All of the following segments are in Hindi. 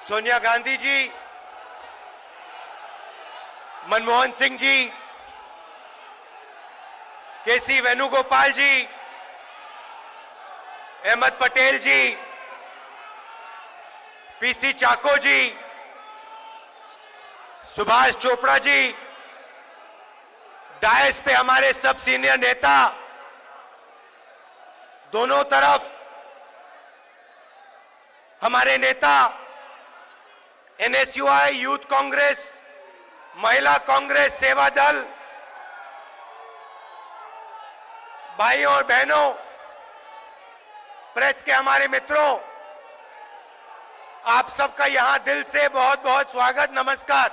सोनिया गांधी जी, मनमोहन सिंह जी, केसी वेणुगोपाल जी, अहमद पटेल जी, पीसी चाको जी, सुभाष चोपड़ा जी, डायस पे हमारे सब सीनियर नेता, दोनों तरफ हमारे नेता, एनएसयूआई, यूथ कांग्रेस, महिला कांग्रेस, सेवा दल, भाइयों और बहनों, प्रेस के हमारे मित्रों, आप सबका यहां दिल से बहुत बहुत स्वागत, नमस्कार।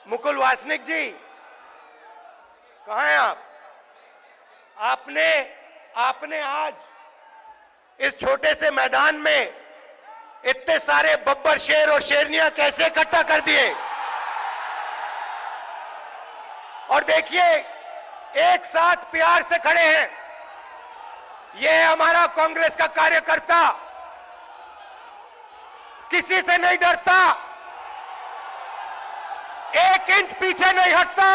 मुकुल वासनिक जी, कहां हैं आप? आपने आज इस छोटे से मैदान में इतने सारे बब्बर शेर और शेरनियां कैसे इकट्ठा कर दिए? और देखिए, एक साथ प्यार से खड़े हैं। यह हमारा कांग्रेस का कार्यकर्ता किसी से नहीं डरता, एक इंच पीछे नहीं हटता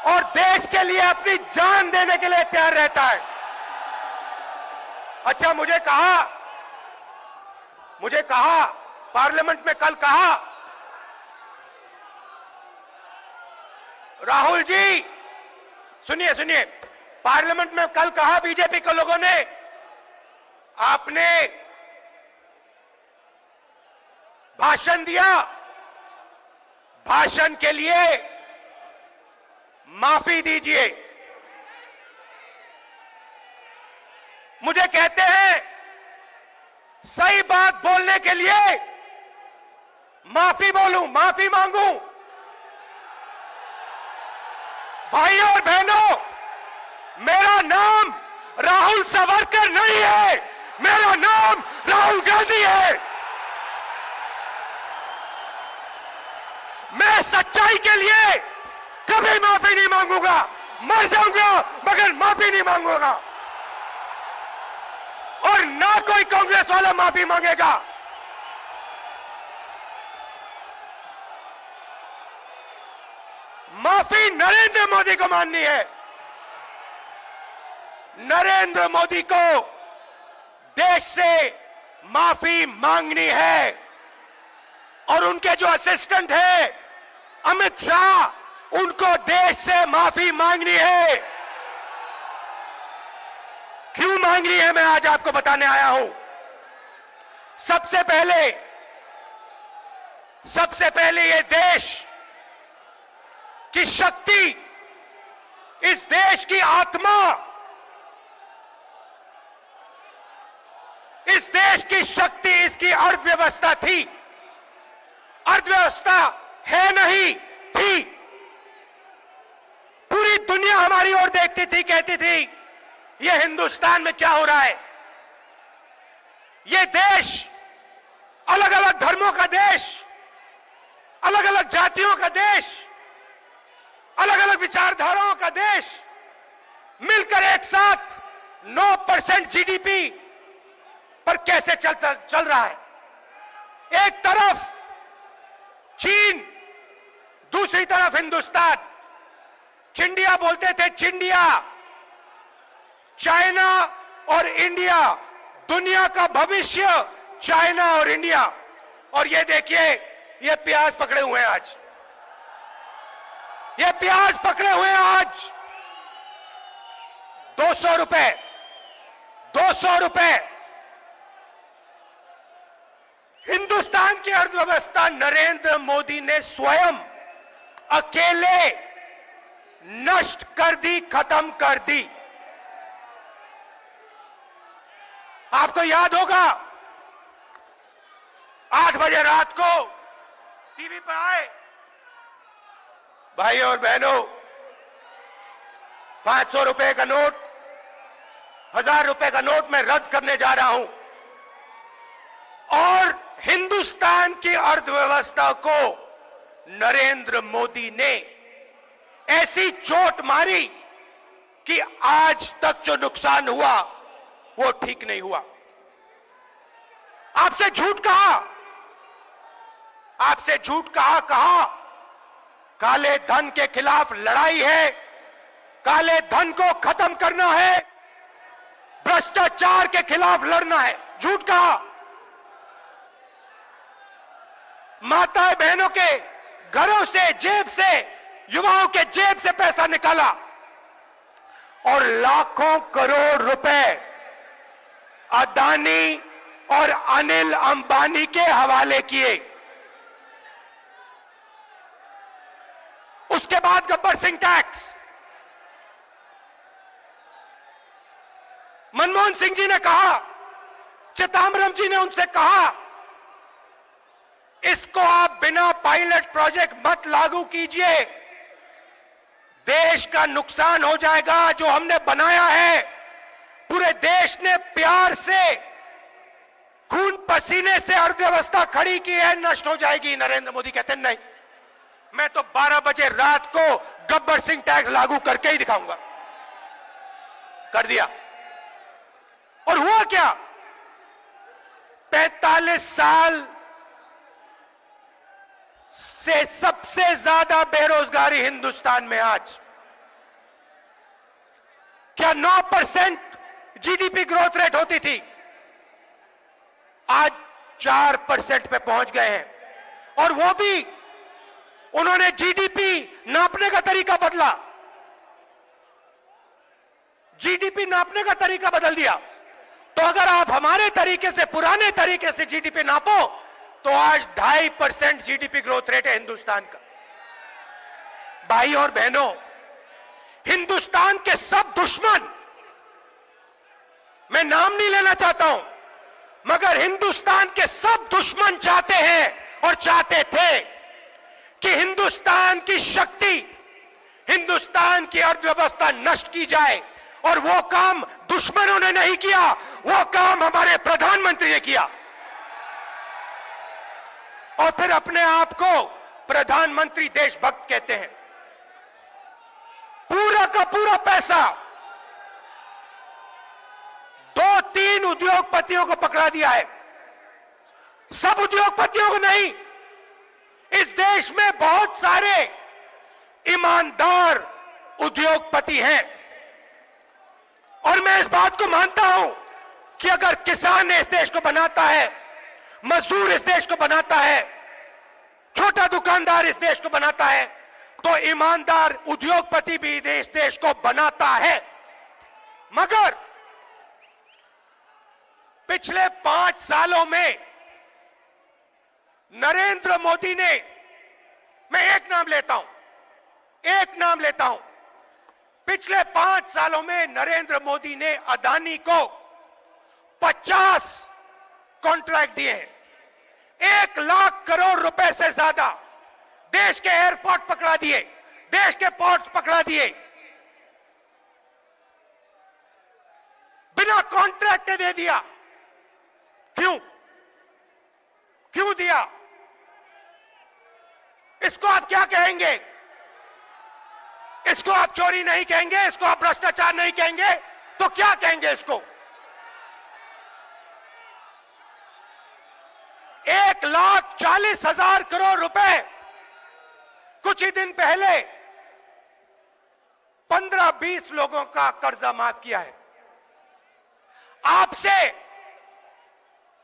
और देश के लिए अपनी जान देने के लिए तैयार रहता है। अच्छा, मुझे कहा पार्लियामेंट में कल कहा, राहुल जी सुनिए, पार्लियामेंट में कल कहा बीजेपी के लोगों ने, आपने भाषण दिया, भाषण के लिए माफी दीजिए। मुझे कहते हैं सही बात बोलने के लिए माफी बोलूं, माफी मांगूं। भाइयों और बहनों, मेरा नाम राहुल सावरकर नहीं है, मेरा नाम राहुल गांधी है। मैं सच्चाई के लिए कभी माफी नहीं मांगूंगा, मर जाऊंगा मगर माफी नहीं मांगूंगा, और ना कोई कांग्रेस वाला माफी मांगेगा। माफी नरेंद्र मोदी को माननी है। नरेंद्र मोदी को देश से माफी मांगनी है, और उनके जो असिस्टेंट हैं अमित शाह, उनको देश से माफी मांगनी है। क्यों मांगनी है, मैं आज आपको बताने आया हूं। सबसे पहले ये देश की शक्ति, इस देश की आत्मा, इस देश की शक्ति, इसकी अर्थव्यवस्था थी। अर्थव्यवस्था है नहीं, थी। पूरी दुनिया हमारी ओर देखती थी, कहती थी ये हिंदुस्तान में क्या हो रहा है। ये देश अलग अलग धर्मों का देश, अलग अलग जातियों का देश, अलग अलग विचारधाराओं का देश मिलकर एक साथ 9% जीडीपी पर कैसे चल रहा है। एक तरफ चीन, दूसरी तरफ हिंदुस्तान। चिंडिया बोलते थे, चिंडिया। चाइना और इंडिया, दुनिया का भविष्य चाइना और इंडिया। और ये देखिए, ये प्याज पकड़े हुए हैं आज, ये प्याज पकड़े हुए हैं आज 200 रुपए, 200 रुपए। हिंदुस्तान की अर्थव्यवस्था नरेंद्र मोदी ने स्वयं अकेले नष्ट कर दी, खत्म कर दी। आपको याद होगा, 8 बजे रात को टीवी पर आए, भाइयों और बहनों, 500 रुपए का नोट, 1000 रुपए का नोट मैं रद्द करने जा रहा हूं। और हिंदुस्तान की अर्थव्यवस्था को नरेंद्र मोदी ने ऐसी चोट मारी कि आज तक जो नुकसान हुआ वो ठीक नहीं हुआ। आपसे झूठ कहा, आपसे झूठ कहा काले धन के खिलाफ लड़ाई है, काले धन को खत्म करना है, भ्रष्टाचार के खिलाफ लड़ना है, झूठ कहा। माताएं बहनों के घरों से, जेब से, युवाओं के जेब से पैसा निकाला और लाखों करोड़ रुपए अदानी और अनिल अंबानी के हवाले किए। उसके बाद गब्बर सिंह टैक्स, मनमोहन सिंह जी ने कहा, चिदंबरम जी ने उनसे कहा, इसको आप बिना पायलट प्रोजेक्ट मत लागू कीजिए, देश का नुकसान हो जाएगा। जो हमने बनाया है, पूरे देश ने प्यार से, खून पसीने से अर्थव्यवस्था खड़ी की है, नष्ट हो जाएगी। नरेंद्र मोदी कहते नहीं, मैं तो 12 बजे रात को गब्बर सिंह टैक्स लागू करके ही दिखाऊंगा। कर दिया। और हुआ क्या? 45 साल से सबसे ज्यादा बेरोजगारी हिंदुस्तान में आज। क्या 9% जीडीपी ग्रोथ रेट होती थी? आज 4% पे पहुंच गए हैं। और वो भी उन्होंने जीडीपी नापने का तरीका बदला, जीडीपी नापने का तरीका बदल दिया। तो अगर आप हमारे तरीके से, पुराने तरीके से जीडीपी नापो तो आज 2.5% जीडीपी ग्रोथ रेट है हिंदुस्तान का। भाई और बहनों, हिंदुस्तान के सब दुश्मन, मैं नाम नहीं लेना चाहता हूं, मगर हिंदुस्तान के सब दुश्मन चाहते हैं और चाहते थे कि हिंदुस्तान की शक्ति, हिंदुस्तान की अर्थव्यवस्था नष्ट की जाए। और वो काम दुश्मनों ने नहीं किया, वो काम हमारे प्रधानमंत्री ने किया। और फिर अपने आप को प्रधानमंत्री देशभक्त कहते हैं। पूरा का पूरा पैसा 2-3 उद्योगपतियों को पकड़ा दिया है। सब उद्योगपतियों को नहीं, इस देश में बहुत सारे ईमानदार उद्योगपति हैं। और मैं इस बात को मानता हूं कि अगर किसान इस देश को बनाता है, मजदूर इस देश को बनाता है, छोटा दुकानदार इस देश को बनाता है, तो ईमानदार उद्योगपति भी इस देश को बनाता है। मगर पिछले 5 सालों में नरेंद्र मोदी ने, मैं एक नाम लेता हूं, पिछले 5 सालों में नरेंद्र मोदी ने अदानी को 50 कॉन्ट्रैक्ट दिए हैं। 1 लाख करोड़ रुपए से ज्यादा देश के एयरपोर्ट पकड़ा दिए, देश के पोर्ट्स पकड़ा दिए, बिना कॉन्ट्रैक्ट के दे दिया। क्यों दिया? इसको आप क्या कहेंगे? इसको आप चोरी नहीं कहेंगे, इसको आप भ्रष्टाचार नहीं कहेंगे, तो क्या कहेंगे इसको? 1,40,000 करोड़ रुपए कुछ ही दिन पहले 15-20 लोगों का कर्जा माफ किया है।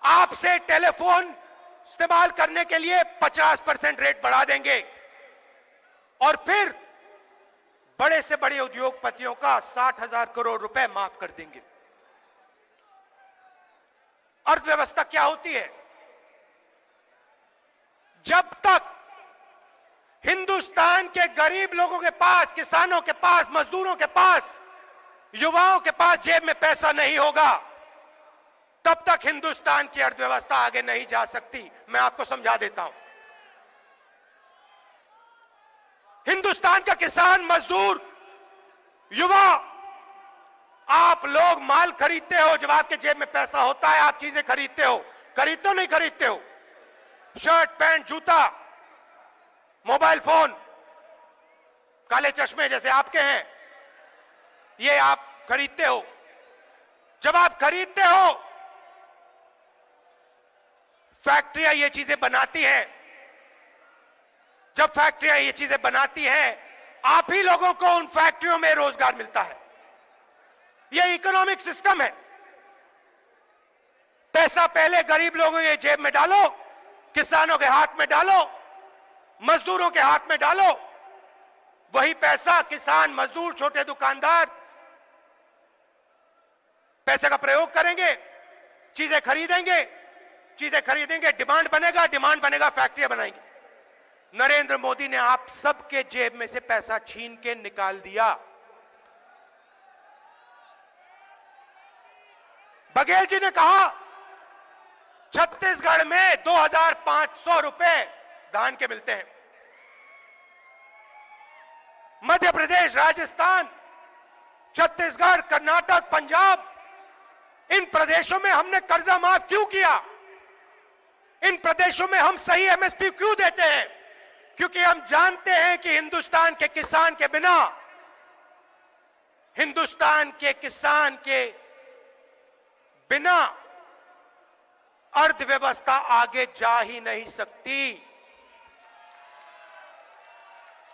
आपसे टेलीफोन इस्तेमाल करने के लिए 50% रेट बढ़ा देंगे और फिर बड़े से बड़े उद्योगपतियों का 60,000 करोड़ रुपए माफ कर देंगे। अर्थव्यवस्था क्या होती है? जब तक हिंदुस्तान के गरीब लोगों के पास, किसानों के पास, मजदूरों के पास, युवाओं के पास जेब में पैसा नहीं होगा, तब तक हिंदुस्तान की अर्थव्यवस्था आगे नहीं जा सकती। मैं आपको समझा देता हूं। हिंदुस्तान का किसान, मजदूर, युवा, आप लोग माल खरीदते हो जब आपके जेब में पैसा होता है, आप चीजें खरीदते हो। खरीदते हो नहीं खरीदते हो? शर्ट, पैंट, जूता, मोबाइल फोन, काले चश्मे जैसे आपके हैं, ये आप खरीदते हो। जब आप खरीदते हो, फैक्ट्रियां ये चीजें बनाती हैं। जब फैक्ट्रियां ये चीजें बनाती हैं, आप ही लोगों को उन फैक्ट्रियों में रोजगार मिलता है। यह इकोनॉमिक सिस्टम है। पैसा पहले गरीब लोगों के जेब में डालो, किसानों के हाथ में डालो, मजदूरों के हाथ में डालो। वही पैसा किसान, मजदूर, छोटे दुकानदार पैसे का प्रयोग करेंगे, चीजें खरीदेंगे, डिमांड बनेगा, फैक्ट्रियां बनाएंगे। नरेंद्र मोदी ने आप सबके जेब में से पैसा छीन के निकाल दिया। बघेल जी ने कहा छत्तीसगढ़ में 2,500 रुपए धान के मिलते हैं। मध्य प्रदेश, राजस्थान, छत्तीसगढ़, कर्नाटक, पंजाब, इन प्रदेशों में हमने कर्जा माफ क्यों किया? इन प्रदेशों में हम सही एमएसपी क्यों देते हैं? क्योंकि हम जानते हैं कि हिंदुस्तान के किसान के बिना, हिंदुस्तान के किसान के बिना अर्थव्यवस्था आगे जा ही नहीं सकती।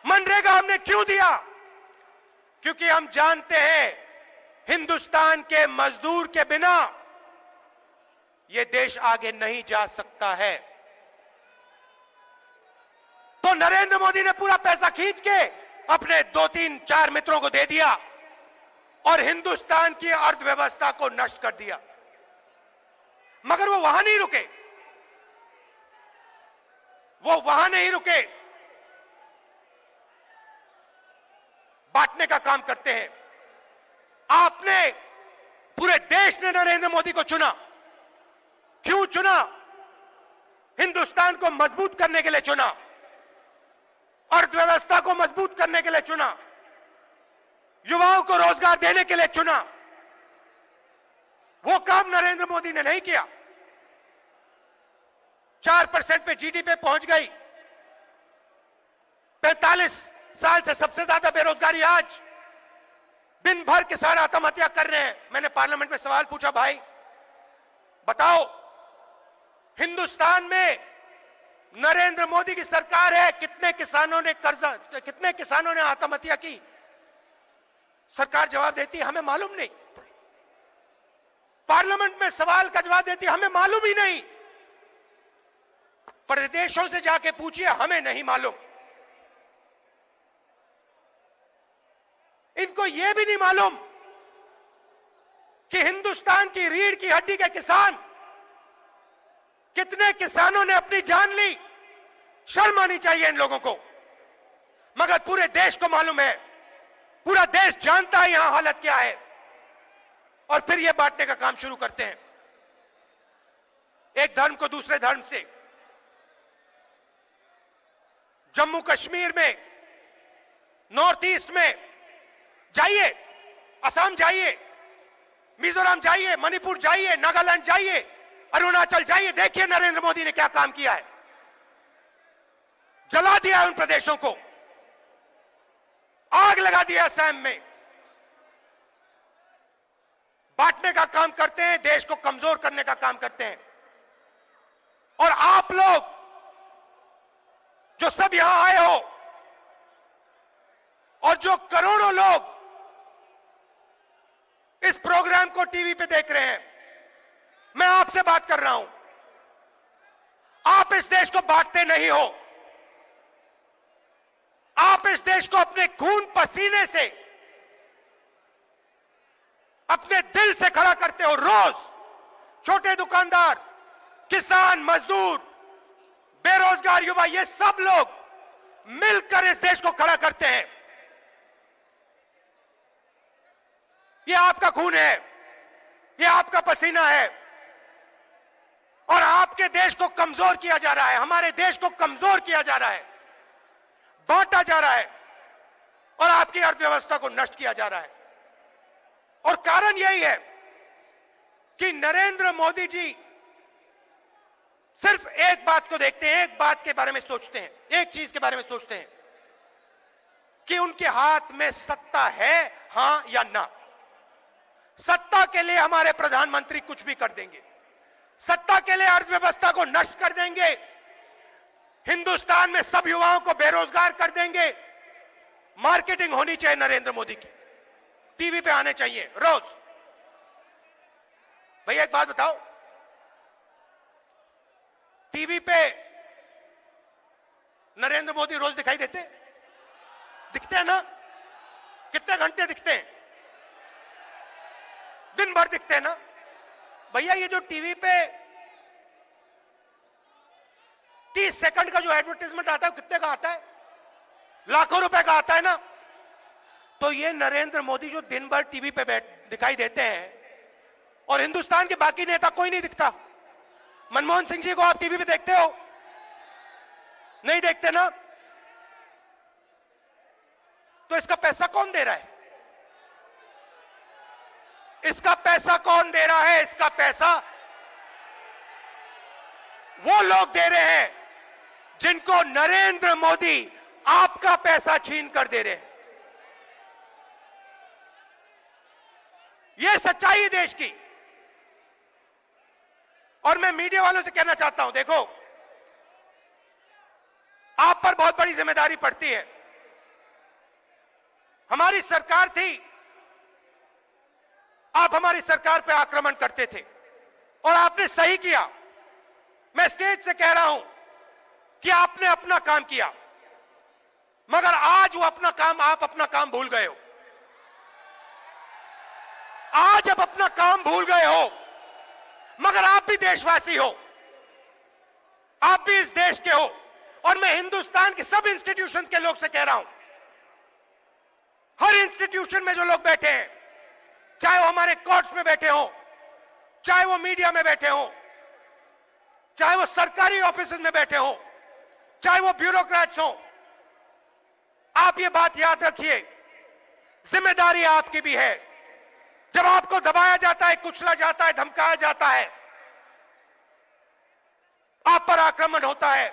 मनरेगा हमने क्यों दिया? क्योंकि हम जानते हैं हिंदुस्तान के मजदूर के बिना यह देश आगे नहीं जा सकता है। तो नरेंद्र मोदी ने पूरा पैसा खींच के अपने 2-3-4 मित्रों को दे दिया और हिंदुस्तान की अर्थव्यवस्था को नष्ट कर दिया। मगर वो वहां नहीं रुके, बांटने का काम करते हैं। आपने, पूरे देश ने नरेंद्र मोदी को चुना। क्यों चुना? हिंदुस्तान को मजबूत करने के लिए चुना, अर्थव्यवस्था को मजबूत करने के लिए चुना, युवाओं को रोजगार देने के लिए चुना। वो काम नरेंद्र मोदी ने नहीं किया। 4% पे जीडीपी पहुंच गई। 45 साल से सबसे ज्यादा बेरोजगारी आज। दिन भर किसान आत्महत्या कर रहे हैं। मैंने पार्लियामेंट में सवाल पूछा, भाई बताओ, हिंदुस्तान में नरेंद्र मोदी की सरकार है, कितने किसानों ने आत्महत्या की? सरकार जवाब देती है, हमें मालूम नहीं। पार्लियामेंट में सवाल का जवाब देती है, हमें मालूम ही नहीं। प्रदेशों से जाके पूछिए, हमें नहीं मालूम। इनको यह भी नहीं मालूम कि हिंदुस्तान की रीढ़ की हड्डी के किसान, कितने किसानों ने अपनी जान ली। शर्म आनी चाहिए इन लोगों को। मगर पूरे देश को मालूम है, पूरा देश जानता है यहां हालत क्या है, और फिर यह बांटने का काम शुरू करते हैं। एक धर्म को दूसरे धर्म से। जम्मू कश्मीर में, नॉर्थ ईस्ट में जाइए, असम जाइए, मिजोरम जाइए, मणिपुर जाइए, नागालैंड जाइए, अरुणाचल जाइए, देखिए नरेंद्र मोदी ने क्या काम किया है। जला दिया उन प्रदेशों को, आग लगा दिया असम में। बांटने का काम करते हैं, देश को कमजोर करने का काम करते हैं। और आप लोग जो सब यहां आए हो, और जो करोड़ों लोग इस प्रोग्राम को टीवी पे देख रहे हैं, मैं आपसे बात कर रहा हूं। आप इस देश को बांटते नहीं हो। आप इस देश को अपने खून पसीने से, अपने दिल से खड़ा करते हो। रोज छोटे दुकानदार, किसान, मजदूर, बेरोजगार युवा, ये सब लोग मिलकर इस देश को खड़ा करते हैं। ये आपका खून है, ये आपका पसीना है, और आपके देश को कमजोर किया जा रहा है, हमारे देश को कमजोर किया जा रहा है, बांटा जा रहा है, और आपकी अर्थव्यवस्था को नष्ट किया जा रहा है। और कारण यही है कि नरेंद्र मोदी जी सिर्फ एक बात को देखते हैं, एक बात के बारे में सोचते हैं, एक चीज के बारे में सोचते हैं कि उनके हाथ में सत्ता है, हां या ना। सत्ता के लिए हमारे प्रधानमंत्री कुछ भी कर देंगे, सत्ता के लिए अर्थव्यवस्था को नष्ट कर देंगे, हिंदुस्तान में सब युवाओं को बेरोजगार कर देंगे। मार्केटिंग होनी चाहिए नरेंद्र मोदी की, टीवी पे आने चाहिए रोज। भैया एक बात बताओ, टीवी पे नरेंद्र मोदी रोज दिखाई दिखते हैं ना? कितने घंटे दिखते हैं? दिन भर दिखते हैं ना? भैया ये जो टीवी पे 30 सेकंड का जो एडवर्टाइजमेंट आता है कितने का आता है? लाखों रुपए का आता है ना? तो ये नरेंद्र मोदी जो दिन भर टीवी पे दिखाई देते हैं और हिंदुस्तान के बाकी नेता कोई नहीं दिखता। मनमोहन सिंह जी को आप टीवी पे देखते हो? नहीं देखते ना? तो इसका पैसा कौन दे रहा है? इसका पैसा कौन दे रहा है? इसका पैसा वो लोग दे रहे हैं जिनको नरेंद्र मोदी आपका पैसा छीन कर दे रहे हैं। यह सच्चाई है देश की। और मैं मीडिया वालों से कहना चाहता हूं, देखो आप पर बहुत बड़ी जिम्मेदारी पड़ती है। हमारी सरकार थी, आप हमारी सरकार पर आक्रमण करते थे और आपने सही किया। मैं स्टेज से कह रहा हूं कि आपने अपना काम किया, मगर आज वो आप अपना काम भूल गए हो। आज आप अपना काम भूल गए हो, मगर आप भी देशवासी हो, आप भी इस देश के हो। और मैं हिंदुस्तान के सब इंस्टीट्यूशंस के लोग से कह रहा हूं, हर इंस्टीट्यूशन में जो लोग बैठे हैं, चाहे वो हमारे कोर्ट्स में बैठे हो, चाहे वो मीडिया में बैठे हो, चाहे वो सरकारी ऑफिसेज में बैठे हो, चाहे वो ब्यूरोक्रेट्स हो, आप ये बात याद रखिए, जिम्मेदारी आपकी भी है। जब आपको दबाया जाता है, कुचला जाता है, धमकाया जाता है, आप पर आक्रमण होता है,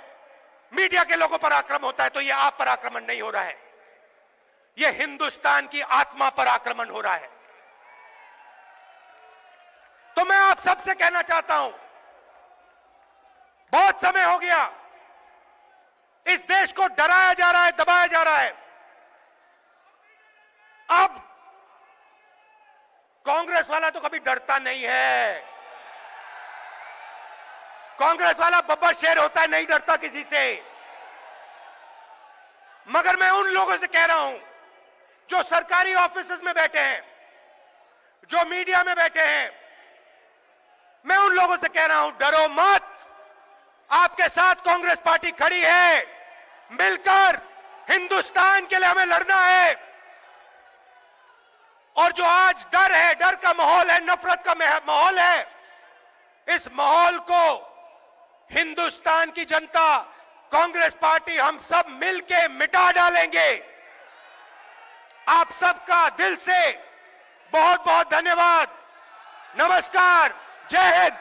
मीडिया के लोगों पर आक्रमण होता है, तो यह आप पर आक्रमण नहीं हो रहा है, यह हिंदुस्तान की आत्मा पर आक्रमण हो रहा है। तो मैं आप सबसे कहना चाहता हूं, बहुत समय हो गया इस देश को डराया जा रहा है, दबाया जा रहा है। अब कांग्रेस वाला तो कभी डरता नहीं है। कांग्रेस वाला बब्बर शेर होता है, नहीं डरता किसी से। मगर मैं उन लोगों से कह रहा हूं जो सरकारी ऑफिसेज में बैठे हैं, जो मीडिया में बैठे हैं, मैं उन लोगों से कह रहा हूं, डरो मत। आपके साथ कांग्रेस पार्टी खड़ी है, मिलकर हिंदुस्तान के लिए हमें लड़ना है। और जो आज डर है, डर का माहौल है, नफरत का माहौल है, इस माहौल को हिंदुस्तान की जनता, कांग्रेस पार्टी, हम सब मिलके मिटा डालेंगे। आप सबका दिल से बहुत बहुत धन्यवाद। नमस्कार, जय हिंद।